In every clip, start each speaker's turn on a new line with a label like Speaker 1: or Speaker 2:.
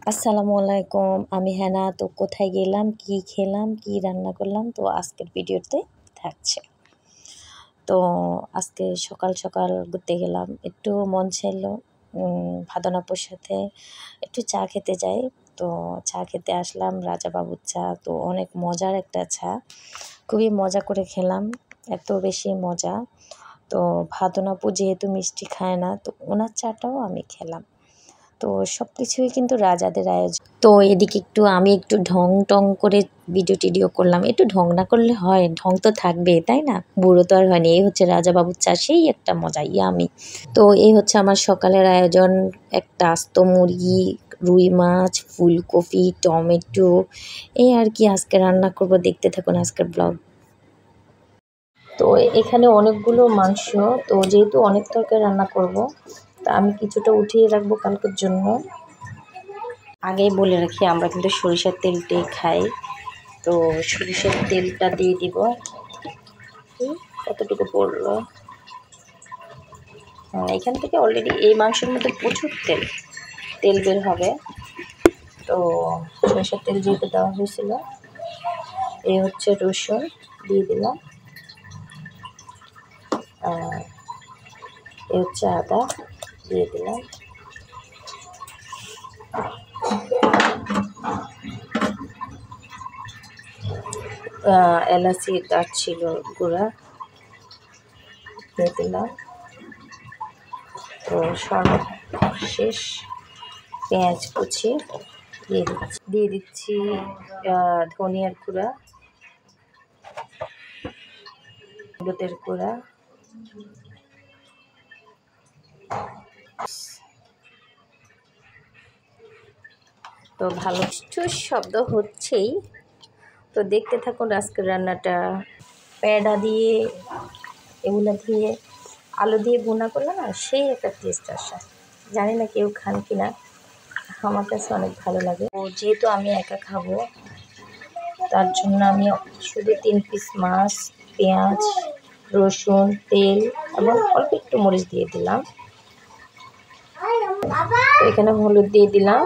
Speaker 1: আসসালামু আলাইকুম। আমি হেনা। তো কোথায় গেলাম, কি খেলাম, কি রান্না করলাম, তো আজকের ভিডিওতে থাকছে। তো আজকে সকাল সকাল ঘুরতে গেলাম, একটু মন চাইলো ভাদন আপুর সাথে একটু চা খেতে যাই। তো চা খেতে আসলাম, রাজা বাবুর চা। তো অনেক মজার একটা চা, খুবই মজা করে খেলাম, এত বেশি মজা। তো ভাদন আপু যেহেতু মিষ্টি খায় না, তো ওনার চাটাও আমি খেলাম। তো সব কিছুই কিন্তু রাজাদের আয়োজন। তো এদিকে আমি একটু ঢং টং করে ভিডিও করলাম। একটু ঢং না করলে হয়? ঢং তো থাকবে, তাই না? বুড়ো তো আর হয়নি। এই হচ্ছে রাজা বাবুর চা, সেই একটা মজা, ইয়ামি। তো এই হচ্ছে আমার সকালের আয়োজন। একটা আস্ত মুরগি, রুই মাছ, ফুলকপি, টমেটো, এই আর কি আজকে রান্না করব। দেখতে থাকুন আজকের ব্লগ। তো এখানে অনেকগুলো মাংস, তো যেহেতু অনেক তরকারি রান্না করব, তা আমি কিছুটা উঠিয়ে রাখবো কালকের জন্য। আগেই বলে রাখি, আমরা কিন্তু সরিষার তেলটাই খাই। তো সরিষার তেলটা দিয়ে দিব। কতটুকু পড়লো? এখান থেকে অলরেডি এই মাংসের মধ্যে প্রচুর তেল বের হবে। তো সরিষার তেল যেহেতু দেওয়া হয়েছিল, এই হচ্ছে রসুন দিয়ে দিলাম, আর এই হচ্ছে আদা দিয়ে দিলাম, এলাচি দারচিনি গুঁড়া দিয়ে দিলাম। তো সর্বশেষ পেঁয়াজ কুচি দিয়ে দিচ্ছি ধনিয়ার গুঁড়া, হলুদের গুঁড়া, তো ভালো কিছু শব্দ হচ্ছেই। তো দেখতে থাকুন আজকের রান্নাটা। পেঁড়া দিয়ে, এগুলো দিয়ে, আলু দিয়ে ভুনা করলে না, সেই একটা টেস্ট আসে। জানি না কেউ খান কিনা, আমার কাছে অনেক ভালো লাগে। ও যেহেতু আমি একা খাবো, তার জন্য আমি শুধু 3 পিস মাছ, পেঁয়াজ, রসুন, তেল এবং অল্প একটু মরিচ দিয়ে দিলাম। তো এখানে হলুদ দিয়ে দিলাম,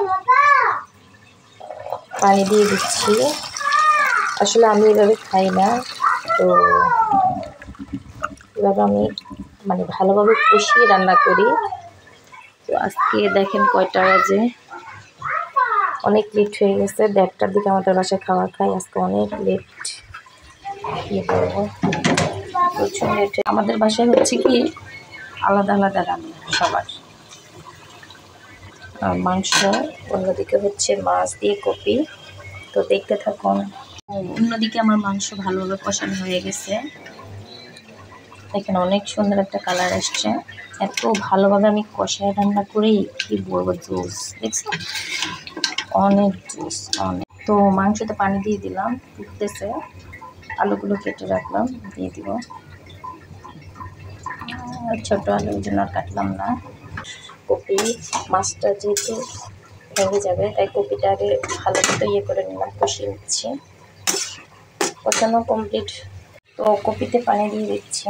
Speaker 1: পানি দিয়ে দিচ্ছি। আসলে আমি এভাবে খাই না, তো এভাবে আমি ভালোভাবে কষিয়ে রান্না করি। তো আজকে দেখেন কয়টা বাজে, অনেক লেট হয়ে গেছে। 1:30টার দিকে আমাদের বাসায় খাওয়া খাই, আজকে অনেক লেট। কী বলবো, প্রচুর লেট। আমাদের বাসায় হচ্ছে কি, আলাদা আলাদা রান্না সবার। মাংস, অন্যদিকে হচ্ছে মাছ দিয়ে কপি। তো দেখতে থাকুন। অন্যদিকে আমার মাংস ভালোভাবে কষানো হয়ে গেছে, এখানে অনেক সুন্দর একটা কালার আসছে। এত ভালোভাবে আমি কষায় রান্না করি, কি বলবো, জুস দেখছেন, অনেক জুস, অনেক। তো মাংসতে পানি দিয়ে দিলাম, ফুটতেছে। আলুগুলো কেটে রাখলাম, দিয়ে দিব। ছোট আলুর জন্য কাটলাম না। কপি, মাছটা যেহেতু ভেঙে যাবে, তাই কপিটা আগে ভালো মতো করে নিলাম, কষিয়ে নিচ্ছি। কষানো কমপ্লিট। তো কপিতে পানি দিয়ে দিচ্ছি।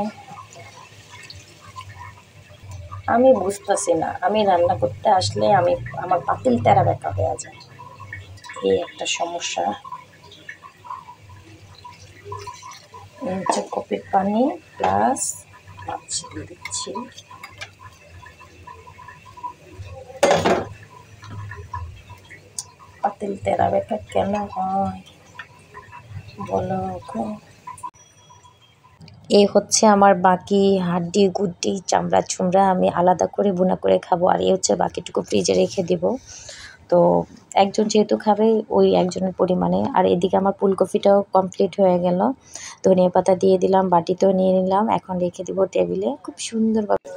Speaker 1: আমি বুঝতেছি না, আমি রান্না করতে আসলে আমার পাতিল তেরা বেঁকা হয়ে যায়, এই একটা সমস্যা। এই হচ্ছে কপির পানি প্লাস মাছ দিয়ে দিচ্ছি। পাতিল তেরা বেঁকা কেন হয় বলো? এই হচ্ছে আমার বাকি হাড্ডি গুড্ডি, চামড়া চুমড়া আমি আলাদা করে ভুনা করে খাবো, আর এই হচ্ছে বাকিটুকু ফ্রিজে রেখে দেব। তো একজন যেহেতু খাবে, ওই একজনের পরিমাণে। আর এদিকে আমার ফুলকপিটাও কমপ্লিট হয়ে গেল। ধনিয়া পাতা দিয়ে দিলাম, বাটিতেও নিয়ে নিলাম, এখন রেখে দিব টেবিলে খুব সুন্দরভাবে।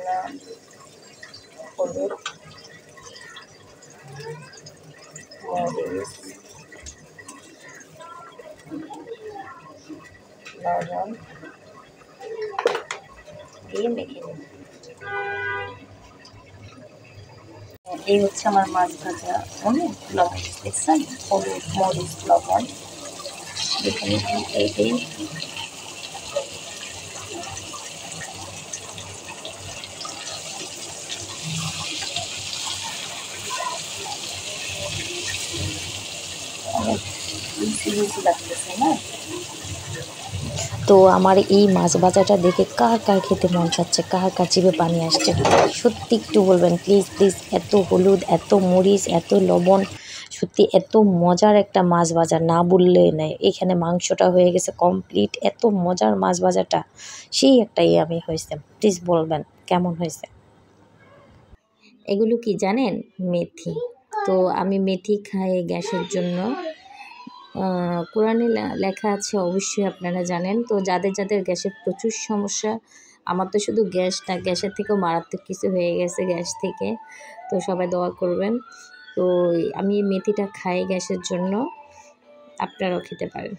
Speaker 1: হলুদ, মরিচ, লবণ দিয়ে মেখে নেব। এই হচ্ছে আমার মাছ ভাজা, অনেক লবণ দেখছেন, হলুদ, মরিচ, লবণ এখানে এই অনেক ইজি ইজি লাগতেছে না। তো আমার এই মাছ ভাজাটা দেখে কার কার খেতে মন চাচ্ছে, কার কার জিভে পানি আসছে, সত্যি একটু বলবেন প্লিজ প্লিজ। এত হলুদ, এত মরিচ, এত লবণ, সত্যি এত মজার একটা মাছ ভাজা না বললে নেই। এখানে মাংসটা হয়ে গেছে কমপ্লিট, এত মজার মাছ ভাজাটা সেই একটা আমি হয়েছে। প্লিজ বলবেন কেমন হয়েছে। এগুলো কি জানেন? মেথি। তো আমি মেথি খাই গ্যাসের জন্য। কোরআনে লেখা আছে, অবশ্যই আপনারা জানেন। তো যাদের যাদের গ্যাসের প্রচুর সমস্যা, আমার তো শুধু গ্যাস না, গ্যাসের থেকেও মারাত্মক কিছু হয়ে গেছে গ্যাস থেকে। তো সবাই দোয়া করবেন। তো আমি মেথিটা খাই গ্যাসের জন্য, আপনারাও খেতে পারেন।